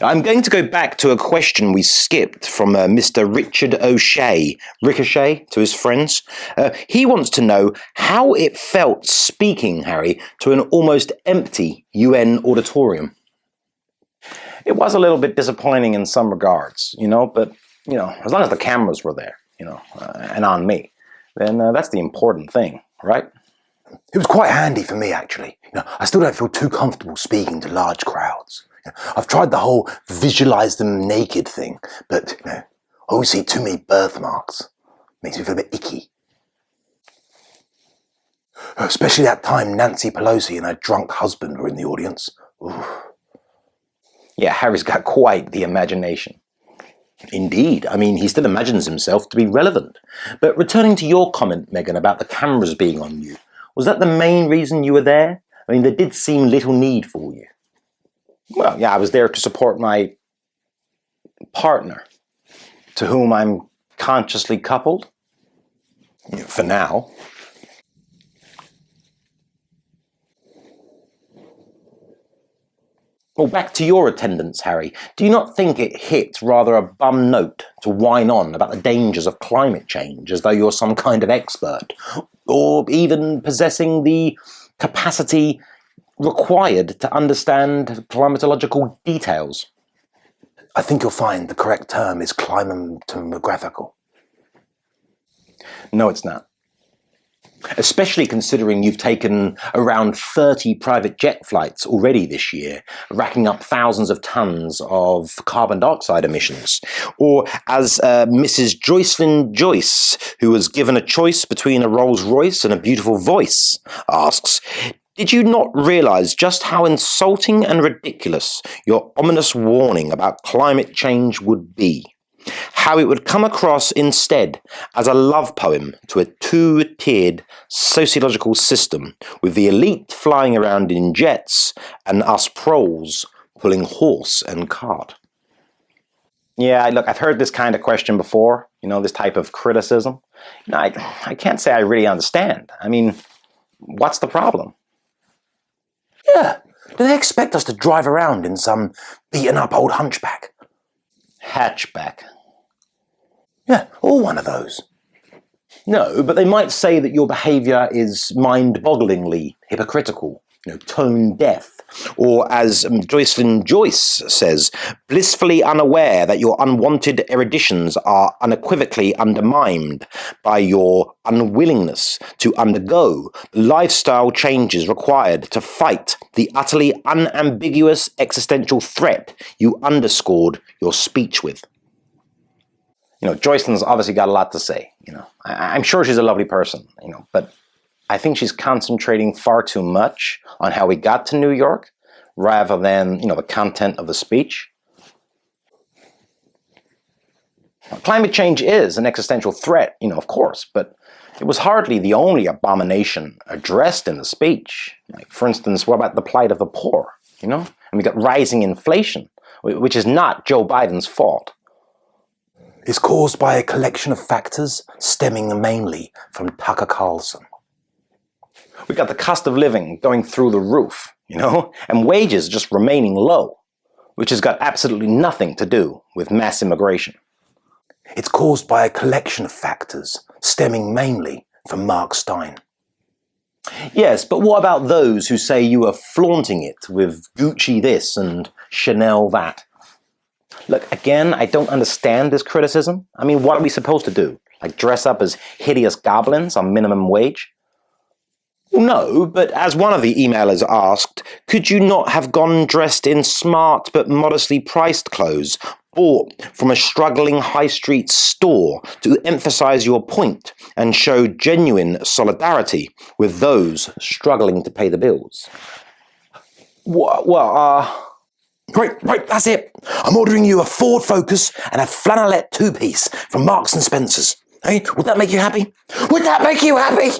I'm going to go back to a question we skipped from Mr. Richard O'Shea, Ricochet, to his friends. He wants to know how it felt speaking, Harry, to an almost empty UN auditorium. It was a little bit disappointing in some regards, but, as long as the cameras were there, and on me, then that's the important thing, right? It was quite handy for me, actually. I still don't feel too comfortable speaking to large crowds. I've tried the whole visualize them naked thing, but I always see too many birthmarks. Makes me feel a bit icky. Especially that time Nancy Pelosi and her drunk husband were in the audience. Ooh. Yeah, Harry's got quite the imagination. Indeed. He still imagines himself to be relevant. But returning to your comment, Meghan, about the cameras being on you, was that the main reason you were there? There did seem little need for you. Well, yeah, I was there to support my partner, to whom I'm consciously coupled. For now. Well, back to your attendance, Harry. Do you not think it hit rather a bum note to whine on about the dangers of climate change as though you're some kind of expert, or even possessing the capacity required to understand climatological details? I think you'll find the correct term is climatographical. No, it's not. Especially considering you've taken around 30 private jet flights already this year, racking up thousands of tons of carbon dioxide emissions. Or as Mrs. Joycelyn Joyce, who was given a choice between a Rolls Royce and a beautiful voice, asks, did you not realize just how insulting and ridiculous your ominous warning about climate change would be? How it would come across instead as a love poem to a two-tiered sociological system, with the elite flying around in jets and us proles pulling horse and cart. Yeah, look, I've heard this kind of question before, this type of criticism. I can't say I really understand. What's the problem? Yeah, do they expect us to drive around in some beaten-up old hunchback? Hatchback. Yeah, or one of those. No, but they might say that your behaviour is mind-bogglingly hypocritical, tone-deaf, or as Joycelyn Joyce says, blissfully unaware that your unwanted eruditions are unequivocally undermined by your unwillingness to undergo the lifestyle changes required to fight the utterly unambiguous existential threat you underscored your speech with. Joycelyn's obviously got a lot to say, I'm sure she's a lovely person, but I think she's concentrating far too much on how we got to New York rather than, the content of the speech. Climate change is an existential threat, of course, but it was hardly the only abomination addressed in the speech. For instance, what about the plight of the poor, And we got rising inflation, which is not Joe Biden's fault. It's caused by a collection of factors stemming mainly from Tucker Carlson. We got the cost of living going through the roof, and wages just remaining low, which has got absolutely nothing to do with mass immigration. It's caused by a collection of factors stemming mainly from Mark Stein. Yes, but what about those who say you are flaunting it with Gucci this and Chanel that? Look, again, I don't understand this criticism. What are we supposed to do? Dress up as hideous goblins on minimum wage? No, but as one of the emailers asked, could you not have gone dressed in smart but modestly priced clothes, bought from a struggling high street store to emphasize your point and show genuine solidarity with those struggling to pay the bills? Right, that's it. I'm ordering you a Ford Focus and a flannelette two-piece from Marks and Spencer's. Hey, would that make you happy? Would that make you happy?